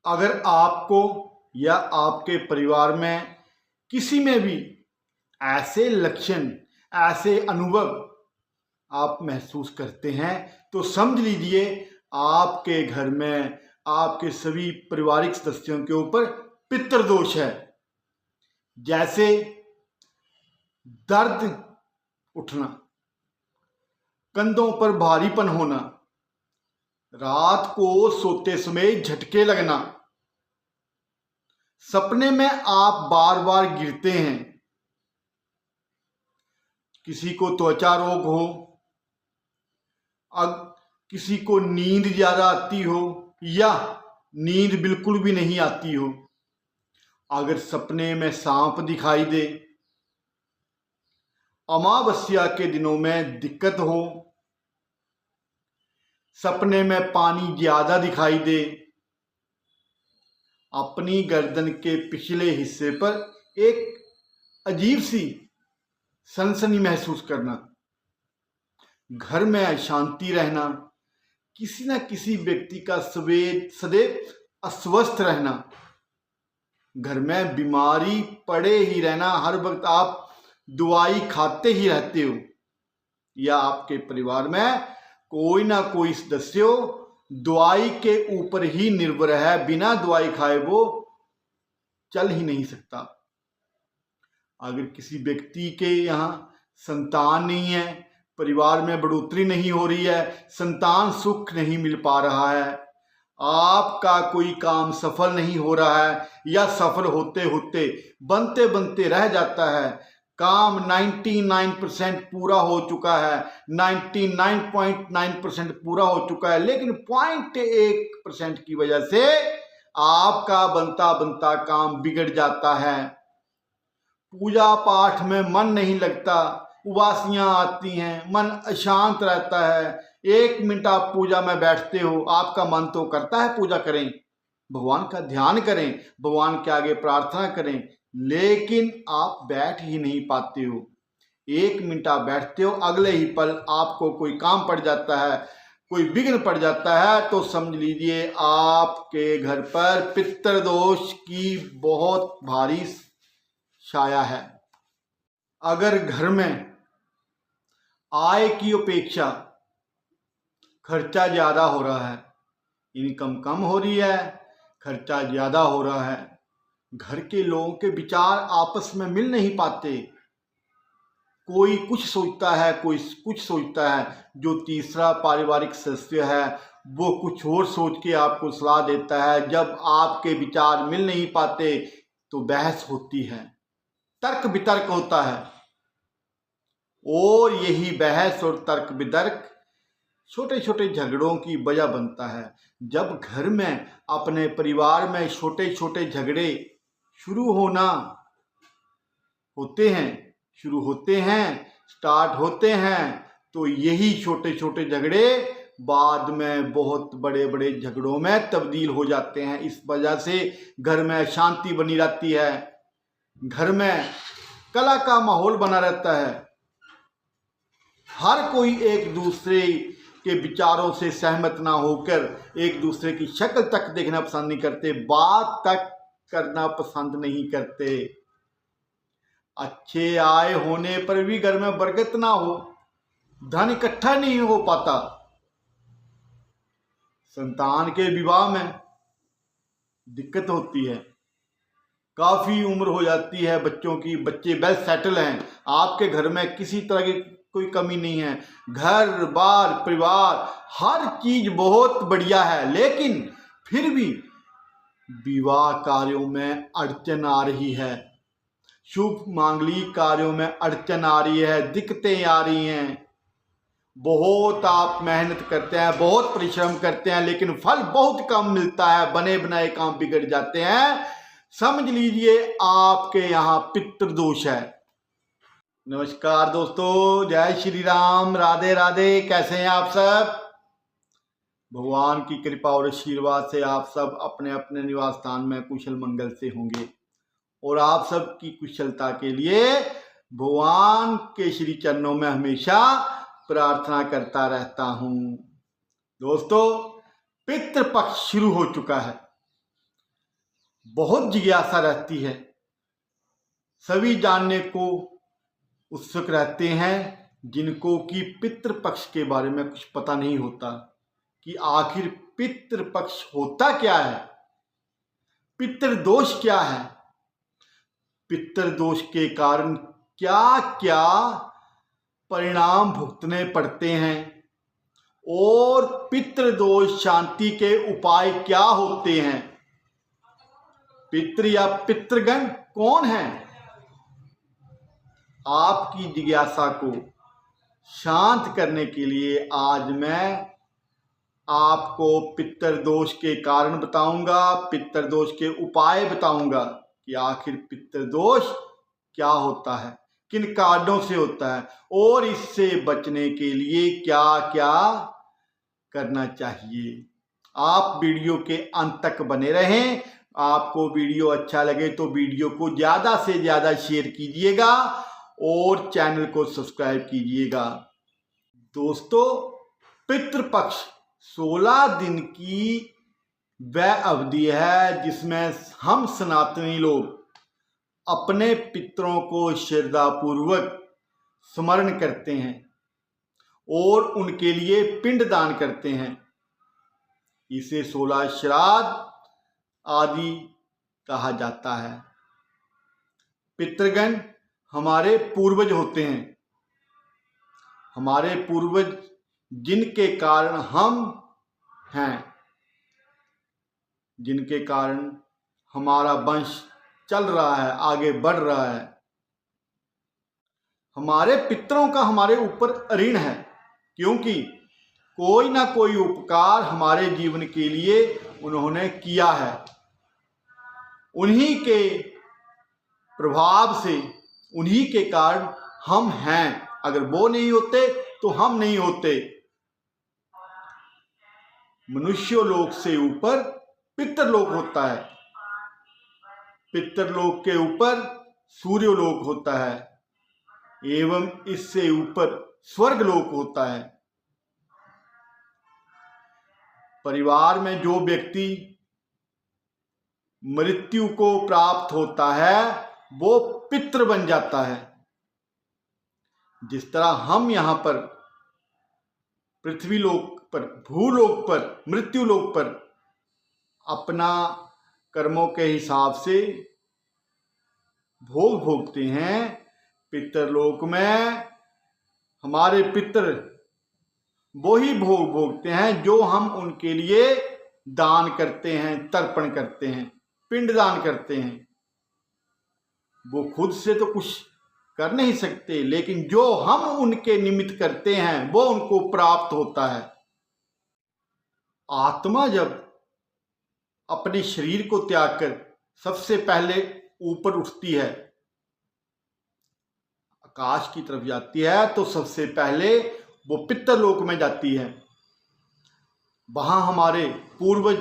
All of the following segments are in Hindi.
अगर आपको या आपके परिवार में किसी में भी ऐसे लक्षण, ऐसे अनुभव आप महसूस करते हैं तो समझ लीजिए आपके घर में आपके सभी पारिवारिक सदस्यों के ऊपर पितृदोष है। जैसे दर्द उठना, कंधों पर भारीपन होना, रात को सोते समय झटके लगना, सपने में आप बार बार गिरते हैं, किसी को त्वचा रोग हो, किसी को नींद ज्यादा आती हो या नींद बिल्कुल भी नहीं आती हो, अगर सपने में सांप दिखाई दे, अमावस्या के दिनों में दिक्कत हो, सपने में पानी ज्यादा दिखाई दे, अपनी गर्दन के पिछले हिस्से पर एक अजीब सी सनसनी महसूस करना, घर में अशांति रहना, किसी न किसी व्यक्ति का सदैव अस्वस्थ रहना, घर में बीमारी पड़े ही रहना, हर वक्त आप दवाई खाते ही रहते हो, या आपके परिवार में कोई ना कोई सदस्य दवाई के ऊपर ही निर्भर है, बिना दवाई खाए वो चल ही नहीं सकता। अगर किसी व्यक्ति के यहाँ संतान नहीं है, परिवार में बढ़ोतरी नहीं हो रही है, संतान सुख नहीं मिल पा रहा है, आपका कोई काम सफल नहीं हो रहा है या सफल होते होते बनते बनते रह जाता है, काम 99% पूरा हो चुका है, 99.9% पूरा हो चुका है, लेकिन 0.1% की वजह से आपका बनता बनता काम बिगड़ जाता है, पूजा पाठ में मन नहीं लगता, उबासियां आती हैं, मन अशांत रहता है, 1 मिनट आप पूजा में बैठते हो, आपका मन तो करता है पूजा करें, भगवान का ध्यान करें, भगवान के आगे प्रार्थना करें, लेकिन आप बैठ ही नहीं पाते हो। 1 मिनट आप बैठते हो, अगले ही पल आपको कोई काम पड़ जाता है, कोई विघ्न पड़ जाता है, तो समझ लीजिए आपके घर पर पितृदोष की बहुत भारी छाया है। अगर घर में आय की अपेक्षा खर्चा ज्यादा हो रहा है, इनकम कम हो रही है, खर्चा ज्यादा हो रहा है, घर के लोगों के विचार आपस में मिल नहीं पाते, कोई कुछ सोचता है, कोई कुछ सोचता है, जो तीसरा पारिवारिक सदस्य है वो कुछ और सोच के आपको सलाह देता है, जब आपके विचार मिल नहीं पाते तो बहस होती है, तर्क वितर्क होता है, और यही बहस और तर्क वितर्क छोटे छोटे झगड़ों की वजह बनता है। जब घर में अपने परिवार में छोटे छोटे झगड़े शुरू होते हैं, स्टार्ट होते हैं, तो यही छोटे छोटे झगड़े बाद में बहुत बड़े बड़े झगड़ों में तब्दील हो जाते हैं। इस वजह से घर में अशांति बनी रहती है, घर में कलह का माहौल बना रहता है, हर कोई एक दूसरे के विचारों से सहमत ना होकर एक दूसरे की शक्ल तक देखना पसंद नहीं करते, बात तक करना पसंद नहीं करते। अच्छे आय होने पर भी घर में बरकत ना हो, धन इकट्ठा नहीं हो पाता, संतान के विवाह में दिक्कत होती है, काफी उम्र हो जाती है बच्चों की, बच्चे वेल सेटल हैं, आपके घर में किसी तरह की कोई कमी नहीं है, घर बार परिवार हर चीज बहुत बढ़िया है, लेकिन फिर भी विवाह कार्यों में अड़चन आ रही है, शुभ मांगलिक कार्यों में अड़चन आ रही है, दिक्कतें आ रही हैं, बहुत आप मेहनत करते हैं, बहुत परिश्रम करते हैं, लेकिन फल बहुत कम मिलता है, बने बनाए काम बिगड़ जाते हैं, समझ लीजिए आपके यहाँ पितृदोष है। नमस्कार दोस्तों, जय श्री राम, राधे राधे। कैसे हैं आप सब? भगवान की कृपा और आशीर्वाद से आप सब अपने अपने निवास स्थान में कुशल मंगल से होंगे, और आप सब की कुशलता के लिए भगवान के श्री चरणों में हमेशा प्रार्थना करता रहता हूं। दोस्तों, पितृपक्ष शुरू हो चुका है, बहुत जिज्ञासा रहती है। सभी जानने को उत्सुक रहते हैं जिनको कि पितृपक्ष के बारे में कुछ पता नहीं होता कि आखिर पितृपक्ष होता क्या है, पितृदोष क्या है, पितृदोष के कारण क्या क्या परिणाम भुगतने पड़ते हैं और पितृदोष शांति के उपाय क्या होते हैं। पितृ या पितृगण कौन है? आपकी जिज्ञासा को शांत करने के लिए आज मैं आपको पितृदोष के कारण बताऊंगा, पितृदोष के उपाय बताऊंगा कि आखिर पितृदोष क्या होता है, किन कारणों से होता है और इससे बचने के लिए क्या क्या करना चाहिए। आप वीडियो के अंत तक बने रहें। आपको वीडियो अच्छा लगे तो वीडियो को ज़्यादा से ज़्यादा शेयर कीजिएगा और चैनल को सब्सक्राइब कीजिएगा। दोस्तों, पितृपक्ष 16 दिन की वह अवधि है जिसमें हम सनातनी लोग अपने पितरों को श्रद्धापूर्वक स्मरण करते हैं और उनके लिए पिंडदान करते हैं। इसे 16 श्राद्ध आदि कहा जाता है। पितृगण हमारे पूर्वज होते हैं, हमारे पूर्वज जिनके कारण हम हैं, जिनके कारण हमारा वंश चल रहा है, आगे बढ़ रहा है। हमारे पितरों का हमारे ऊपर ऋण है, क्योंकि कोई ना कोई उपकार हमारे जीवन के लिए उन्होंने किया है। उन्हीं के प्रभाव से, उन्हीं के कारण हम हैं। अगर वो नहीं होते तो हम नहीं होते। मनुष्य लोक से ऊपर पितृलोक होता है, पितृलोक के ऊपर सूर्यलोक होता है एवं इससे ऊपर स्वर्गलोक होता है। परिवार में जो व्यक्ति मृत्यु को प्राप्त होता है वो पितृ बन जाता है। जिस तरह हम यहाँ पर पृथ्वी लोक पर, भूलोक पर, मृत्यु लोक पर अपना कर्मों के हिसाब से भोग भोगते हैं, पितृलोक में हमारे पितृ वही भोग भोगते हैं जो हम उनके लिए दान करते हैं, तर्पण करते हैं, पिंडदान करते हैं। वो खुद से तो कुछ कर नहीं सकते, लेकिन जो हम उनके निमित्त करते हैं वो उनको प्राप्त होता है। आत्मा जब अपने शरीर को त्याग कर सबसे पहले ऊपर उठती है, आकाश की तरफ जाती है, तो सबसे पहले वो पितृलोक में जाती है। वहां हमारे पूर्वज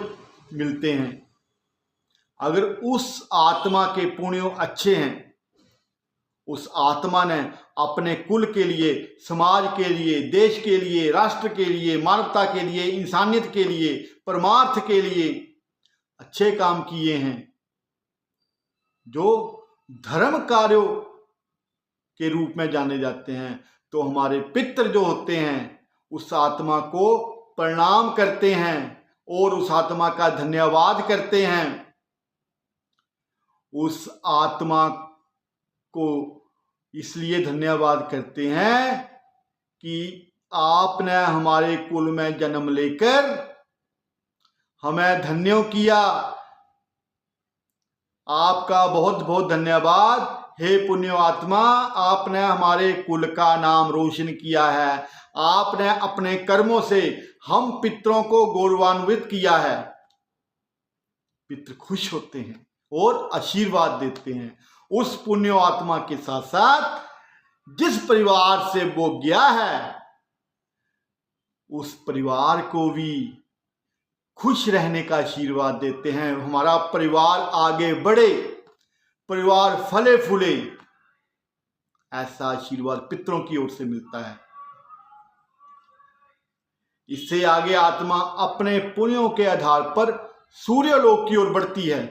मिलते हैं। अगर उस आत्मा के पुण्य अच्छे हैं, उस आत्मा ने अपने कुल के लिए, समाज के लिए, देश के लिए, राष्ट्र के लिए, मानवता के लिए, इंसानियत के लिए, परमार्थ के लिए अच्छे काम किए हैं, जो धर्म कार्यों के रूप में जाने जाते हैं, तो हमारे पितृ जो होते हैं उस आत्मा को प्रणाम करते हैं और उस आत्मा का धन्यवाद करते हैं। उस आत्मा को इसलिए धन्यवाद करते हैं कि आपने हमारे कुल में जन्म लेकर हमें धन्य किया। आपका बहुत बहुत धन्यवाद हे पुण्य आत्मा, आपने हमारे कुल का नाम रोशन किया है। आपने अपने कर्मों से हम पितरों को गौरवान्वित किया है। पितृ खुश होते हैं और आशीर्वाद देते हैं। उस पुण्य आत्मा के साथ साथ जिस परिवार से वो गया है, उस परिवार को भी खुश रहने का आशीर्वाद देते हैं। हमारा परिवार आगे बढ़े, परिवार फले फूले, ऐसा आशीर्वाद पितरों की ओर से मिलता है। इससे आगे आत्मा अपने पुण्यों के आधार पर सूर्यलोक की ओर बढ़ती है।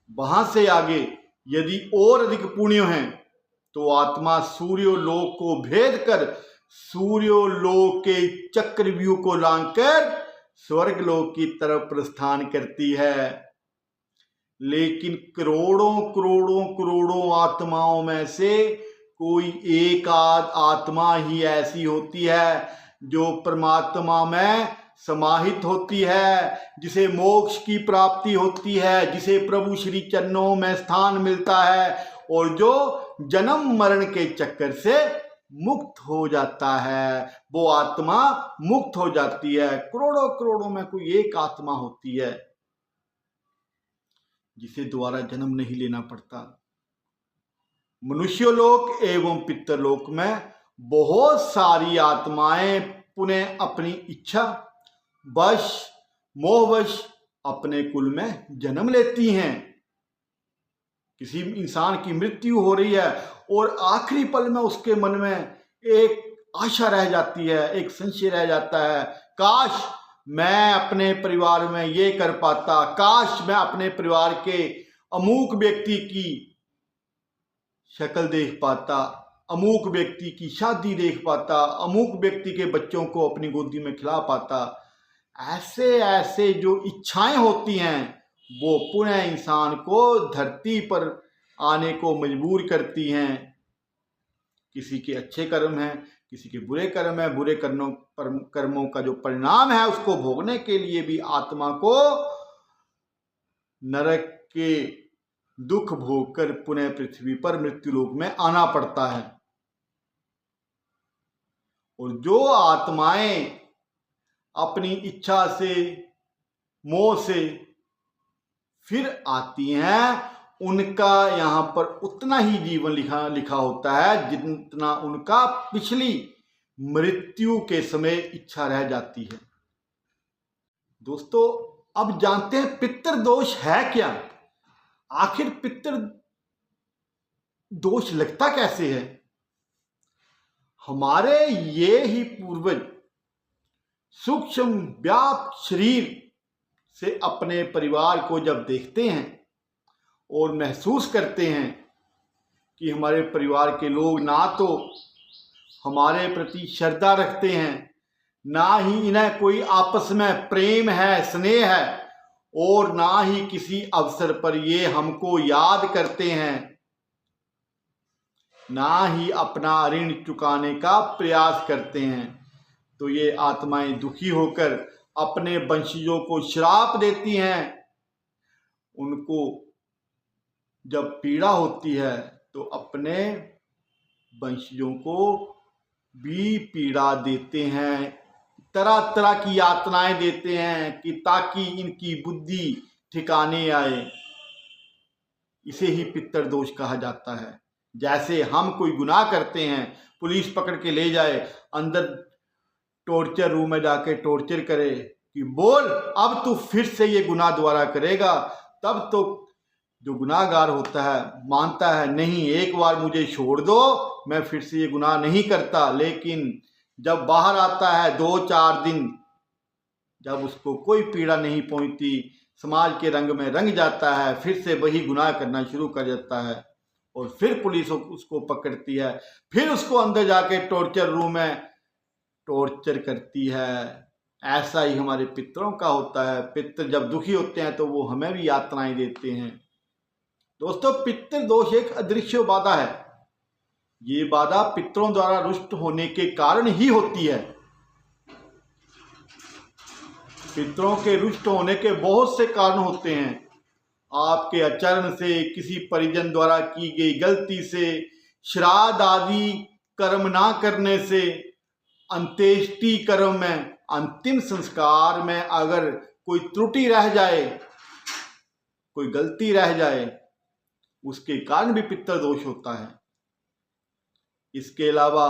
वहां से आगे यदि और अधिक पुण्य हैं तो आत्मा सूर्योलोक को भेद कर सूर्योलोक के चक्रव्यूह को लांघकर स्वर्गलोक की तरफ प्रस्थान करती है। लेकिन करोड़ों करोड़ों करोड़ों आत्माओं में से कोई एक आध आत्मा ही ऐसी होती है जो परमात्मा में समाहित होती है, जिसे मोक्ष की प्राप्ति होती है, जिसे प्रभु श्री चरणों में स्थान मिलता है और जो जन्म मरण के चक्कर से मुक्त हो जाता है। वो आत्मा मुक्त हो जाती है। करोड़ों करोड़ों में कोई एक आत्मा होती है जिसे दोबारा जन्म नहीं लेना पड़ता। मनुष्यलोक एवं पितरलोक में बहुत सारी आत्माएं पुनः अपनी इच्छा वश मोहवश अपने कुल में जन्म लेती हैं। किसी इंसान की मृत्यु हो रही है और आखिरी पल में उसके मन में एक आशा रह जाती है, एक संशय रह जाता है, काश मैं अपने परिवार में ये कर पाता, काश मैं अपने परिवार के अमूक व्यक्ति की शक्ल देख पाता, अमूक व्यक्ति की शादी देख पाता, अमूक व्यक्ति के बच्चों को अपनी गोदी में खिला पाता। ऐसे ऐसे जो इच्छाएं होती हैं वो पुनः इंसान को धरती पर आने को मजबूर करती हैं। किसी के अच्छे कर्म हैं, किसी के बुरे कर्म है, बुरे कर्मों का जो परिणाम है उसको भोगने के लिए भी आत्मा को नरक के दुख भोगकर पुनः पृथ्वी पर मृत्युलोक में आना पड़ता है। और जो आत्माएं अपनी इच्छा से मोह से फिर आती हैं उनका यहाँ पर उतना ही जीवन लिखा होता है जितना उनका पिछली मृत्यु के समय इच्छा रह जाती है। दोस्तों, अब जानते हैं पितृ दोष है क्या। आखिर पितृ दोष लगता कैसे है। हमारे ये ही पूर्वज सूक्ष्म व्याप्त शरीर से अपने परिवार को जब देखते हैं और महसूस करते हैं कि हमारे परिवार के लोग ना तो हमारे प्रति श्रद्धा रखते हैं, ना ही इन्हें कोई आपस में प्रेम है, स्नेह है, और ना ही किसी अवसर पर ये हमको याद करते हैं, ना ही अपना ऋण चुकाने का प्रयास करते हैं, तो ये आत्माएं दुखी होकर अपने वंशजों को श्राप देती हैं। उनको जब पीड़ा होती है तो अपने वंशजों को भी पीड़ा देते हैं, तरह तरह की यातनाएं देते हैं कि ताकि इनकी बुद्धि ठिकाने आए। इसे ही पितृ दोष कहा जाता है। जैसे हम कोई गुनाह करते हैं, पुलिस पकड़ के ले जाए, अंदर टॉर्चर रूम में जाके टॉर्चर करे कि बोल अब तू फिर से ये गुनाह दोबारा करेगा, तब तो जो गुनाहगार होता है मानता है नहीं, एक बार मुझे छोड़ दो, मैं फिर से ये गुनाह नहीं करता। लेकिन जब बाहर आता है 2-4 दिन, जब उसको कोई पीड़ा नहीं पहुंचती, समाज के रंग में रंग जाता है, फिर से वही गुनाह करना शुरू कर जाता है और फिर पुलिस उसको पकड़ती है, फिर उसको अंदर जाके टॉर्चर रूम में टॉर्चर करती है। ऐसा ही हमारे पितरों का होता है। पितर जब दुखी होते हैं तो वो हमें भी यातनाएं देते हैं। दोस्तों, पितृ दोष एक अदृश्य बाधा है। ये बाधा पितरों द्वारा रुष्ट होने के कारण ही होती है। पितरों के रुष्ट होने के बहुत से कारण होते हैं। आपके आचरण से, किसी परिजन द्वारा की गई गलती से, श्राद्ध आदि कर्म ना करने से, अंत्येष्टि कर्म में, अंतिम संस्कार में अगर कोई त्रुटि रह जाए, कोई गलती रह जाए, उसके कारण भी पितृ दोष होता है। इसके अलावा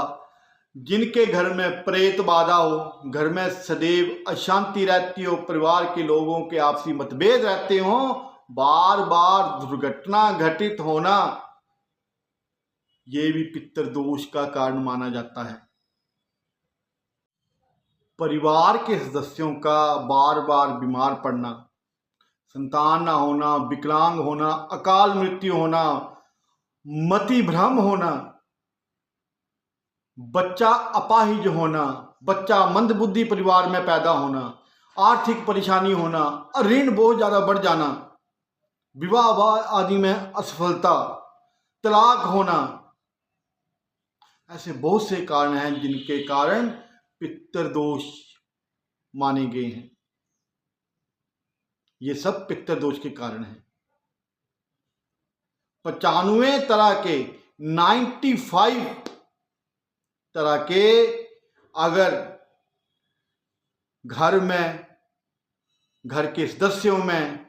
जिनके घर में प्रेत बाधा हो, घर में सदैव अशांति रहती हो, परिवार के लोगों के आपसी मतभेद रहते हो, बार बार दुर्घटना घटित होना, ये भी पितृ दोष का कारण माना जाता है। परिवार के सदस्यों का बार बार बीमार पड़ना, संतान ना होना, विकलांग होना, अकाल मृत्यु होना, मति भ्रम होना, बच्चा अपाहिज होना, बच्चा मंदबुद्धि परिवार में पैदा होना, आर्थिक परेशानी होना, ऋण बहुत ज्यादा बढ़ जाना, विवाह आदि में असफलता, तलाक होना, ऐसे बहुत से कारण हैं जिनके कारण पितृदोष माने गए हैं। ये सब पितृदोष के कारण हैं। 95 तरह के 95 तरह के अगर घर में, घर के सदस्यों में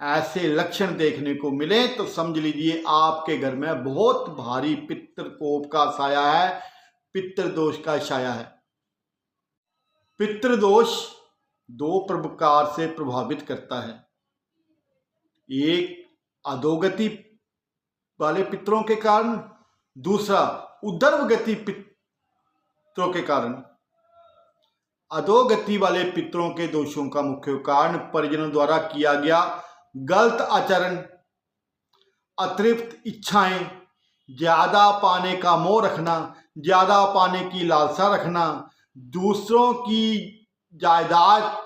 ऐसे लक्षण देखने को मिले तो समझ लीजिए आपके घर में बहुत भारी पितृकोप का साया है, पितृदोष का साया है। पितृदोष दो प्रकार से प्रभावित करता है। एक अधोगति वाले पितरों के कारण, दूसरा उर्ध्वगति पितरों के कारण। अधोगति वाले पितरों के दोषों का मुख्य कारण परिजनों द्वारा किया गया गलत आचरण, अतिरिक्त इच्छाएं, ज्यादा पाने का मोह रखना, ज्यादा पाने की लालसा रखना, दूसरों की जायदाद,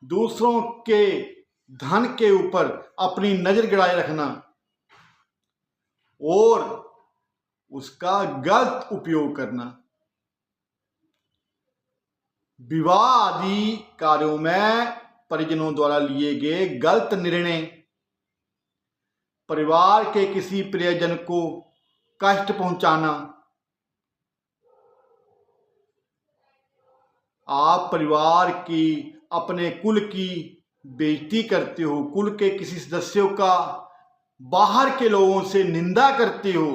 दूसरों के धन के ऊपर अपनी नजर गिराए रखना और उसका गलत उपयोग करना। विवाह आदि कार्यों में परिजनों द्वारा लिए गए गलत निर्णय, परिवार के किसी प्रियजन को कष्ट पहुंचाना, आप परिवार की, अपने कुल की बेइज्जती करते हो, कुल के किसी सदस्यों का बाहर के लोगों से निंदा करते हो,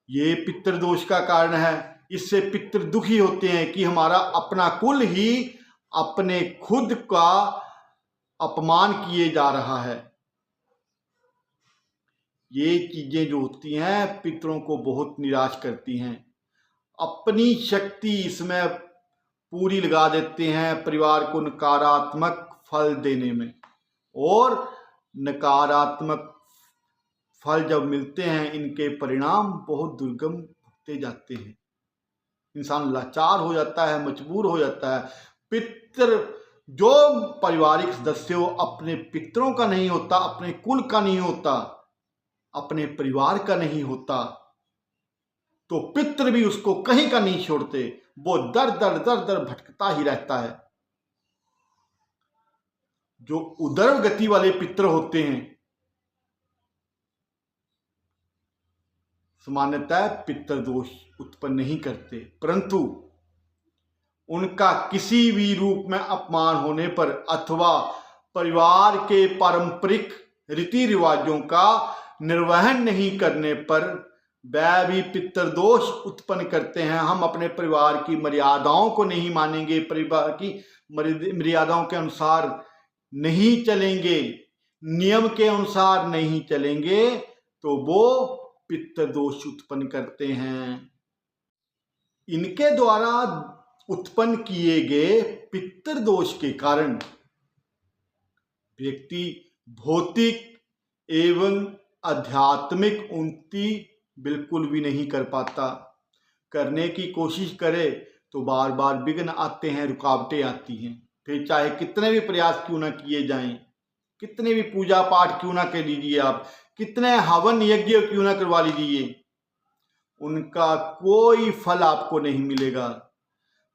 ये पितृदोष का कारण है। इससे पितृ दुखी होते हैं कि हमारा अपना कुल ही अपने खुद का अपमान किए जा रहा है। ये चीजें जो होती हैं पितरों को बहुत निराश करती हैं। अपनी शक्ति इसमें पूरी लगा देते हैं परिवार को नकारात्मक फल देने में, और नकारात्मक फल जब मिलते हैं इनके परिणाम बहुत दुर्गम होते जाते हैं। इंसान लाचार हो जाता है, मजबूर हो जाता है। पितृ जो पारिवारिक सदस्य हो अपने पितरों का नहीं होता, अपने कुल का नहीं होता, अपने परिवार का नहीं होता, तो पितृ भी उसको कहीं का नहीं छोड़ते, वो दर दर दर दर भटकता ही रहता है। जो उदर गति वाले पितृ होते हैं सामान्यतः पितृदोष उत्पन्न नहीं करते, परंतु उनका किसी भी रूप में अपमान होने पर अथवा परिवार के पारंपरिक रीति रिवाजों का निर्वहन नहीं करने पर वह भी पितृदोष उत्पन्न करते हैं। हम अपने परिवार की मर्यादाओं को नहीं मानेंगे, परिवार की मर्यादाओं के अनुसार नहीं चलेंगे, नियम के अनुसार नहीं चलेंगे, तो वो पितृदोष उत्पन्न करते हैं। इनके द्वारा उत्पन्न किए गए पितृदोष के कारण व्यक्ति भौतिक एवं आध्यात्मिक उन्नति बिल्कुल भी नहीं कर पाता। करने की कोशिश करे तो बार बार विघ्न आते हैं, रुकावटें आती हैं। फिर चाहे कितने भी प्रयास क्यों ना किए जाएं, कितने भी पूजा पाठ क्यों ना कर लीजिए आप, कितने हवन यज्ञ क्यों ना करवा लीजिए, उनका कोई फल आपको नहीं मिलेगा।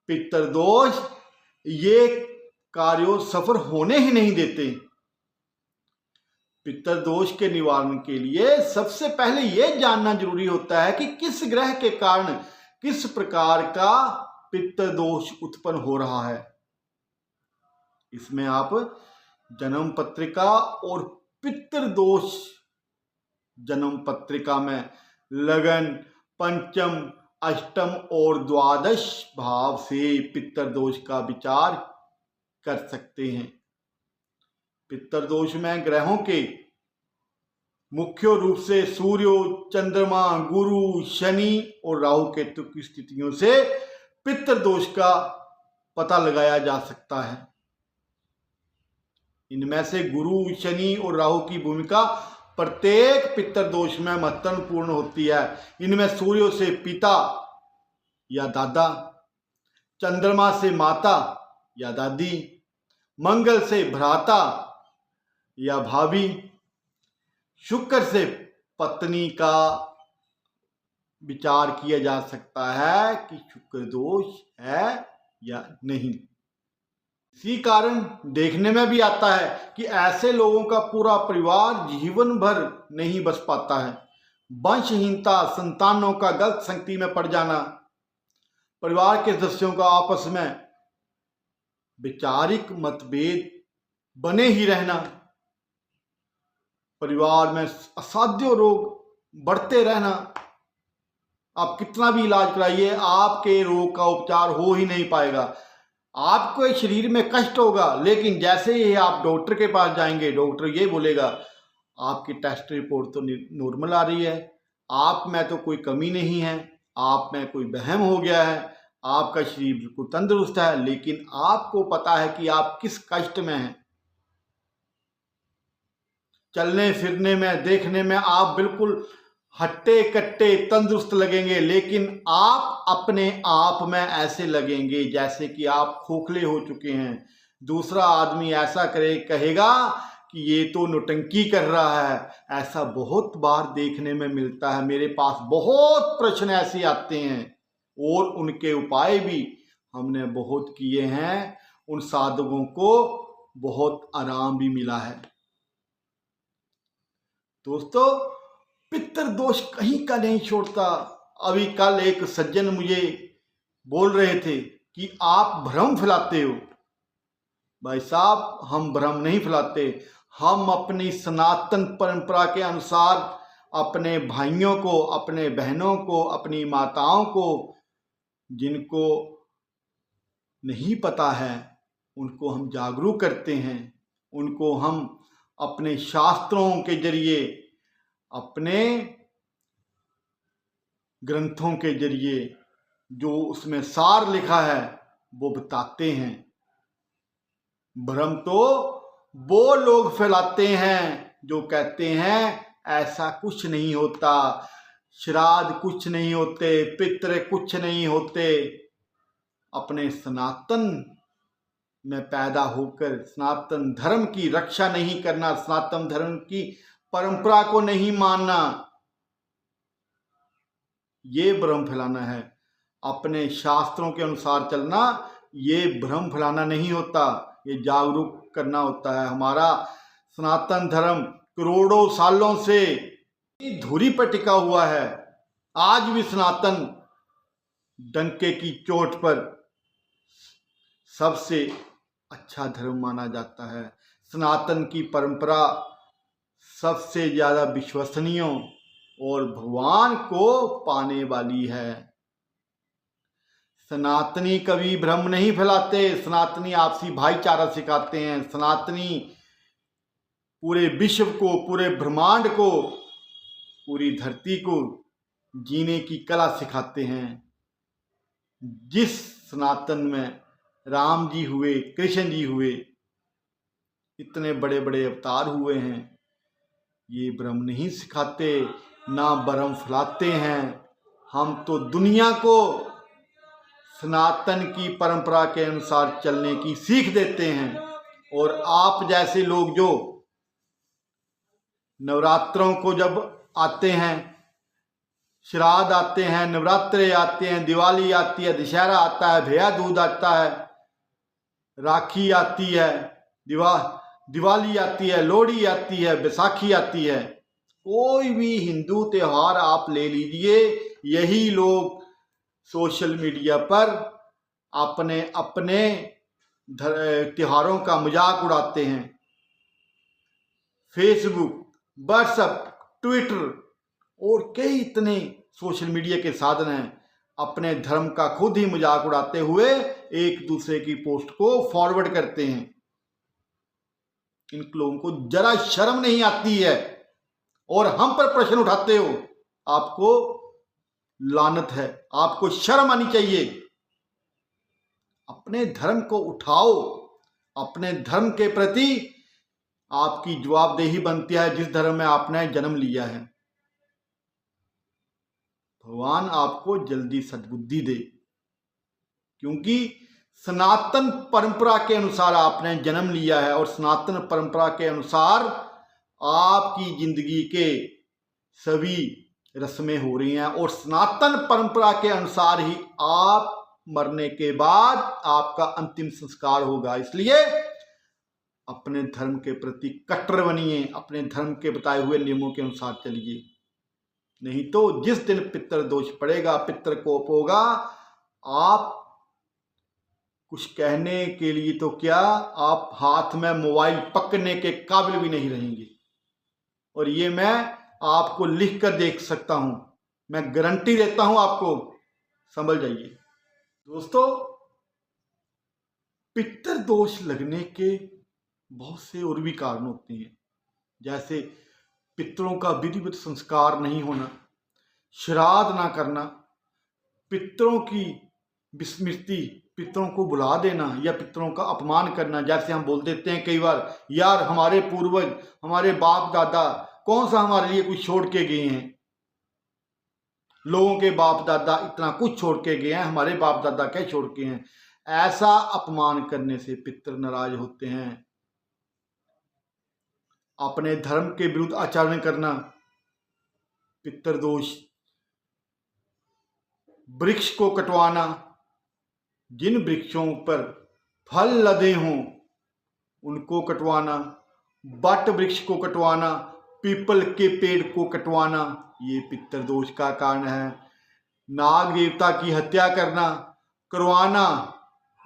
पितृदोष ये कार्यों सफल होने ही नहीं देते। पितृदोष के निवारण के लिए सबसे पहले यह जानना जरूरी होता है कि किस ग्रह के कारण किस प्रकार का पितृदोष उत्पन्न हो रहा है। इसमें आप जन्म पत्रिका और पितृदोष जन्म पत्रिका में लगन, पंचम, अष्टम और द्वादश भाव से पितृदोष का विचार कर सकते हैं। पितृदोष में ग्रहों के मुख्य रूप से सूर्य, चंद्रमा, गुरु, शनि और राहु केतु की स्थितियों से पितृदोष का पता लगाया जा सकता है। इनमें से गुरु, शनि और राहु की भूमिका प्रत्येक पितृदोष में महत्वपूर्ण होती है। इनमें सूर्य से पिता या दादा, चंद्रमा से माता या दादी, मंगल से भ्राता या भाभी, शुक्र से पत्नी का विचार किया जा सकता है कि शुक्र दोष है या नहीं। इसी कारण देखने में भी आता है कि ऐसे लोगों का पूरा परिवार जीवन भर नहीं बच पाता है। वंशहीनता, संतानों का गलत संगति में पड़ जाना, परिवार के सदस्यों का आपस में वैचारिक मतभेद बने ही रहना, परिवार में असाध्य रोग बढ़ते रहना। आप कितना भी इलाज कराइए, आपके रोग का उपचार हो ही नहीं पाएगा। आपको शरीर में कष्ट होगा, लेकिन जैसे ही आप डॉक्टर के पास जाएंगे, डॉक्टर ये बोलेगा आपकी टेस्ट रिपोर्ट तो नॉर्मल आ रही है, आप में तो कोई कमी नहीं है, आप में कोई वहम हो गया है, आपका शरीर बिल्कुल तंदुरुस्त है, लेकिन आपको पता है कि आप किस कष्ट में हैं। चलने फिरने में, देखने में आप बिल्कुल हट्टे कट्टे तंदुरुस्त लगेंगे, लेकिन आप अपने आप में ऐसे लगेंगे जैसे कि आप खोखले हो चुके हैं। दूसरा आदमी ऐसा कहेगा कि ये तो नौटंकी कर रहा है। ऐसा बहुत बार देखने में मिलता है। मेरे पास बहुत प्रश्न ऐसे आते हैं और उनके उपाय भी हमने बहुत किए हैं। उन साधकों को बहुत आराम भी मिला है। दोस्तों, पितृदोष कहीं का नहीं छोड़ता। अभी कल एक सज्जन मुझे बोल रहे थे कि आप भ्रम फैलाते हो। भाई साहब, हम भ्रम नहीं फैलाते। हम अपनी सनातन परंपरा के अनुसार अपने भाइयों को, अपने बहनों को, अपनी माताओं को, जिनको नहीं पता है, उनको हम जागरूक करते हैं। उनको हम अपने शास्त्रों के जरिए, अपने ग्रंथों के जरिए जो उसमें सार लिखा है वो बताते हैं। भ्रम तो वो लोग फैलाते हैं जो कहते हैं ऐसा कुछ नहीं होता, श्राद्ध कुछ नहीं होते, पितृ कुछ नहीं होते। अपने सनातन में पैदा होकर सनातन धर्म की रक्षा नहीं करना, सनातन धर्म की परंपरा को नहीं मानना, ये भ्रम फैलाना है। अपने शास्त्रों के अनुसार चलना, ये भ्रम फैलाना नहीं होता, ये जागरूक करना होता है। हमारा सनातन धर्म करोड़ों सालों से धुरी पर टिका हुआ है। आज भी सनातन डंके की चोट पर सबसे अच्छा धर्म माना जाता है। सनातन की परंपरा सबसे ज्यादा विश्वसनीय और भगवान को पाने वाली है। सनातनी कभी भ्रम नहीं फैलाते। सनातनी आपसी भाईचारा सिखाते हैं। सनातनी पूरे विश्व को, पूरे ब्रह्मांड को, पूरी धरती को जीने की कला सिखाते हैं। जिस सनातन में राम जी हुए, कृष्ण जी हुए, इतने बड़े बड़े अवतार हुए हैं, ये भ्रम नहीं सिखाते, ना भ्रम फैलाते हैं। हम तो दुनिया को सनातन की परंपरा के अनुसार चलने की सीख देते हैं। और आप जैसे लोग जो नवरात्रों को जब आते हैं, श्राद्ध आते हैं, नवरात्रे आते हैं, दिवाली आती है, दशहरा आता है, भैया दूज आता है, राखी आती है, दिवाली आती है, लोहड़ी आती है, बैसाखी आती है, कोई भी हिंदू त्योहार आप ले लीजिए, यही लोग सोशल मीडिया पर अपने अपने त्योहारों का मजाक उड़ाते हैं। फेसबुक, व्हाट्सएप, ट्विटर और कई इतने सोशल मीडिया के साधन हैं। अपने धर्म का खुद ही मजाक उड़ाते हुए एक दूसरे की पोस्ट को फॉरवर्ड करते हैं। इन लोगों को जरा शर्म नहीं आती है और हम पर प्रश्न उठाते हो। आपको लानत है, आपको शर्म आनी चाहिए। अपने धर्म को उठाओ, अपने धर्म के प्रति आपकी जवाबदेही बनती है जिस धर्म में आपने जन्म लिया है। भगवान आपको जल्दी सद्बुद्धि दे, क्योंकि सनातन परंपरा के अनुसार आपने जन्म लिया है और सनातन परंपरा के अनुसार आपकी जिंदगी के सभी रस्में हो रही हैं और सनातन परंपरा के अनुसार ही आप मरने के बाद आपका अंतिम संस्कार होगा। इसलिए अपने धर्म के प्रति कट्टर बनिए, अपने धर्म के बताए हुए नियमों के अनुसार चलिए, नहीं तो जिस दिन पितृदोष पड़ेगा, पितृकोप होगा, आप कुछ कहने के लिए तो क्या, आप हाथ में मोबाइल पकड़ने के काबिल भी नहीं रहेंगे। और ये मैं आपको लिख कर देख सकता हूं, मैं गारंटी देता हूं, आपको समझ जाइए। दोस्तों, पितृदोष लगने के बहुत से और भी कारण होते हैं, जैसे पितरों का विधिवत संस्कार नहीं होना, श्राद्ध ना करना, पितरों की विस्मृति, पितरों को बुला देना या पितरों का अपमान करना। जैसे हम बोल देते हैं कई बार, यार हमारे पूर्वज, हमारे बाप दादा कौन सा हमारे लिए कुछ छोड़ के गए हैं, लोगों के बाप दादा इतना कुछ छोड़ के गए हैं, हमारे बाप दादा क्या छोड़ के हैं। ऐसा अपमान करने से पितर नाराज होते हैं। अपने धर्म के विरुद्ध आचरण करना पितृदोष। वृक्ष को कटवाना, जिन वृक्षों पर फल लदे हों उनको कटवाना, बट वृक्ष को कटवाना, पीपल के पेड़ को कटवाना, ये पितृदोष का कारण है। नाग देवता की हत्या करवाना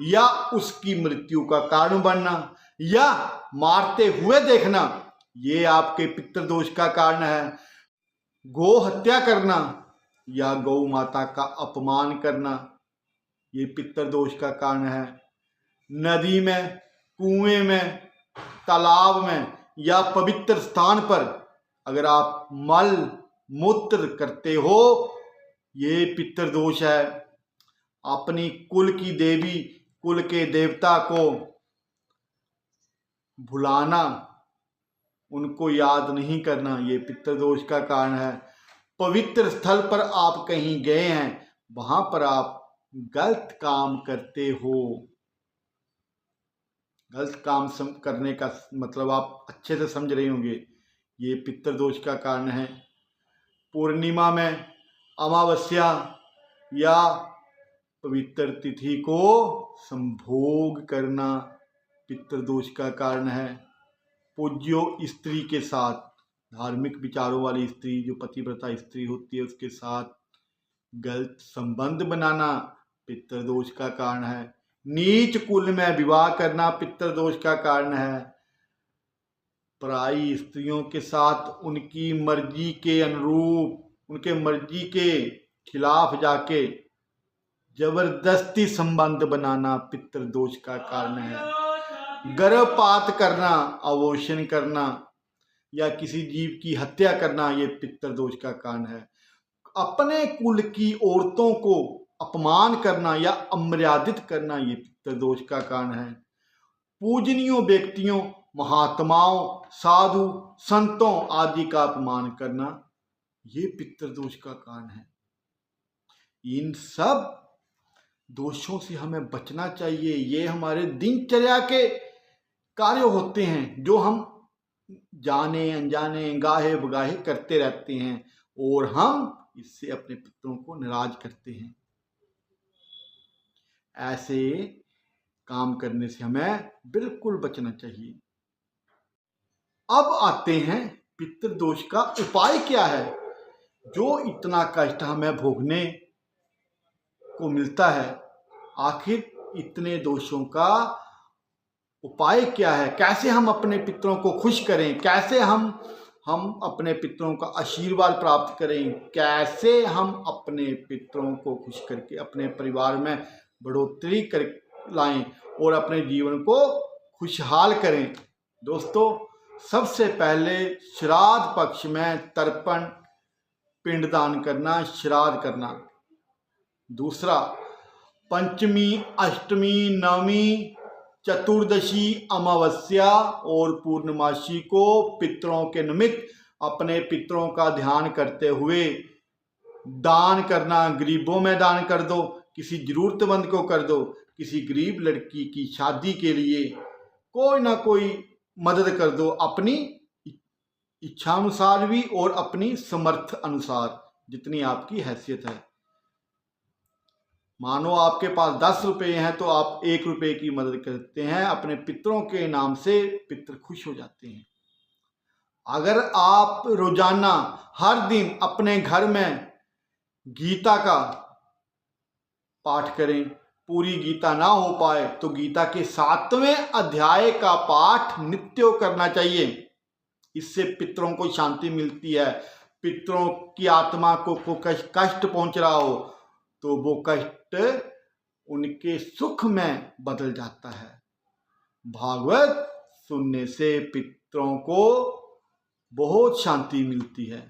या उसकी मृत्यु का कारण बनना या मारते हुए देखना, ये आपके पितृदोष का कारण है। गौ हत्या करना या गौ माता का अपमान करना, ये पितृदोष का कारण है। नदी में, कुएं में, तालाब में या पवित्र स्थान पर अगर आप मल मूत्र करते हो, ये पितृदोष है। अपनी कुल की देवी, कुल के देवता को भुलाना, उनको याद नहीं करना, ये पितृदोष का कारण है। पवित्र स्थल पर आप कहीं गए हैं, वहां पर आप गलत काम करते हो, गलत काम करने का मतलब आप अच्छे से समझ रहे होंगे, ये पितृदोष का कारण है। पूर्णिमा में, अमावस्या या पवित्र तिथि को संभोग करना पितृदोष का कारण है। पूज्यो स्त्री के साथ, धार्मिक विचारों वाली स्त्री, जो पतिव्रता स्त्री होती है, उसके साथ गलत संबंध बनाना पितृदोष का कारण है। नीच कुल में विवाह करना पितृदोष का कारण है। पराई स्त्रियों के साथ उनकी मर्जी के अनुरूप, उनके मर्जी के खिलाफ जाके जबरदस्ती संबंध बनाना पितृदोष का कारण है। गर्भपात करना, अबॉर्शन करना या किसी जीव की हत्या करना, ये पितृदोष का कारण है। अपने कुल की औरतों को अपमान करना या अमर्यादित करना, ये पितृदोष का कारण है। पूजनीय व्यक्तियों, महात्माओं, साधु, संतों आदि का अपमान करना, ये पितृदोष का कारण है। इन सब दोषों से हमें बचना चाहिए। ये हमारे दिनचर्या के कार्य होते हैं जो हम जाने अनजाने, गाहे बगाहे करते रहते हैं और हम इससे अपने पितरों को नाराज करते हैं। ऐसे काम करने से हमें बिल्कुल बचना चाहिए। अब आते हैं पितृदोष का उपाय क्या है। जो इतना कष्ट हमें भोगने को मिलता है, आखिर इतने दोषों का उपाय क्या है? कैसे हम अपने पितरों को खुश करें, कैसे हम अपने पितरों का आशीर्वाद प्राप्त करें, कैसे हम अपने पितरों को खुश करके अपने परिवार में बढ़ोतरी कर लाएं और अपने जीवन को खुशहाल करें। दोस्तों, सबसे पहले श्राद्ध पक्ष में तर्पण, पिंडदान करना, श्राद्ध करना। दूसरा, पंचमी, अष्टमी, नवमी, चतुर्दशी, अमावस्या और पूर्णमासी को पितरों के निमित्त अपने पितरों का ध्यान करते हुए दान करना। गरीबों में दान कर दो, किसी जरूरतमंद को कर दो, किसी गरीब लड़की की शादी के लिए कोई ना कोई मदद कर दो, अपनी इच्छा अनुसार भी और अपनी समर्थ अनुसार, जितनी आपकी हैसियत है। मानो आपके पास 10 रुपए हैं तो आप 1 रुपए की मदद करते हैं, अपने पितरों के नाम से पितर खुश हो जाते हैं। अगर आप रोजाना हर दिन अपने घर में गीता का पाठ करें, पूरी गीता ना हो पाए तो गीता के 7वें अध्याय का पाठ नित्य करना चाहिए। इससे पितरों को शांति मिलती है। पितरों की आत्मा को कष्ट पहुंच रहा हो तो वो कष्ट उनके सुख में बदल जाता है। भागवत सुनने से पितरों को बहुत शांति मिलती है।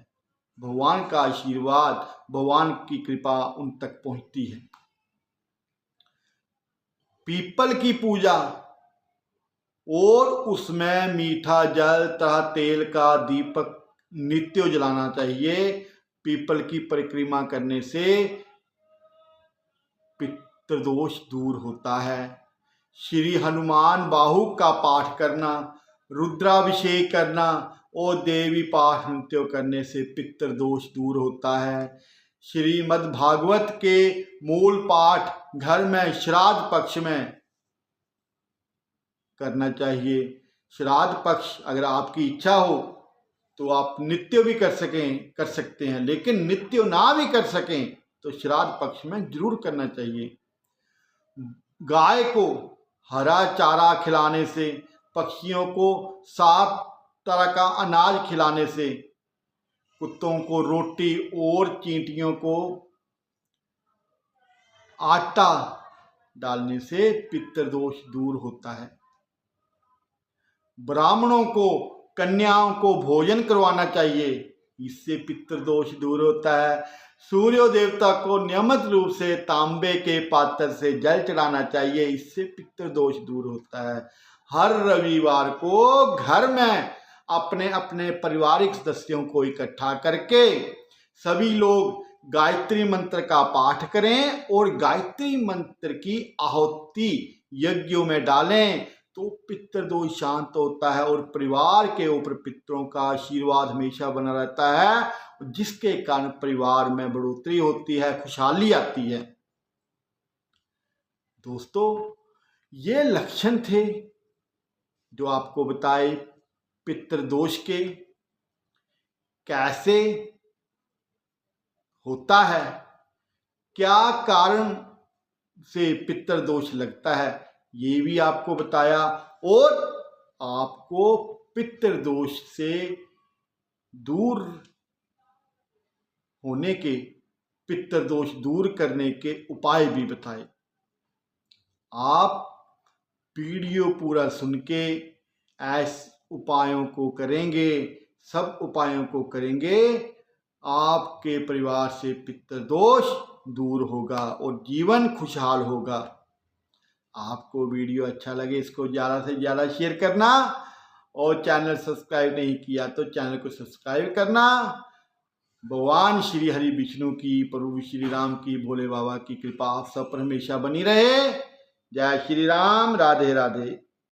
भगवान का आशीर्वाद, भगवान की कृपा उन तक पहुंचती है। पीपल की पूजा और उसमें मीठा जल तथा तेल का दीपक नित्य जलाना चाहिए। पीपल की परिक्रमा करने से पितृदोष दूर होता है। श्री हनुमान बाहु का पाठ करना, रुद्राभिषेक करना और देवी पाठ नित्य करने से पितृदोष दूर होता है। श्रीमद् भागवत के मूल पाठ घर में श्राद्ध पक्ष में करना चाहिए। श्राद्ध पक्ष अगर आपकी इच्छा हो तो आप नित्य भी कर सकते हैं, लेकिन नित्य ना भी कर सकें तो श्राद्ध पक्ष में जरूर करना चाहिए। गाय को हरा चारा खिलाने से, पक्षियों को 7 तरह का अनाज खिलाने से, कुत्तों को रोटी और चींटियों को आटा डालने से पितृदोष दूर होता है। ब्राह्मणों को, कन्याओं को भोजन करवाना चाहिए, इससे पितृदोष दूर होता है। सूर्य देवता को नियमित रूप से तांबे के पात्र से जल चढ़ाना चाहिए, इससे पितृदोष दूर होता है। हर रविवार को घर में अपने अपने पारिवारिक सदस्यों को इकट्ठा करके सभी लोग गायत्री मंत्र का पाठ करें और गायत्री मंत्र की आहुति यज्ञों में डालें तो पितृदोष शांत होता है और परिवार के ऊपर पितरों का आशीर्वाद हमेशा बना रहता है, जिसके कारण परिवार में बढ़ोतरी होती है, खुशहाली आती है। दोस्तों, ये लक्षण थे जो आपको बताए पितृदोष के, कैसे होता है, क्या कारण से पितृदोष लगता है, ये भी आपको बताया और आपको पितृदोष से दूर होने के, पितृदोष दूर करने के उपाय भी बताए। आप वीडियो पूरा सुन के ऐसे उपायों को करेंगे, सब उपायों को करेंगे, आपके परिवार से पितृदोष दूर होगा और जीवन खुशहाल होगा। आपको वीडियो अच्छा लगे इसको ज़्यादा से ज़्यादा शेयर करना और चैनल सब्सक्राइब नहीं किया तो चैनल को सब्सक्राइब करना। भगवान श्री हरि विष्णु की, प्रभु श्री राम की, भोले बाबा की कृपा आप सब पर हमेशा बनी रहे। जय श्री राम। राधे राधे।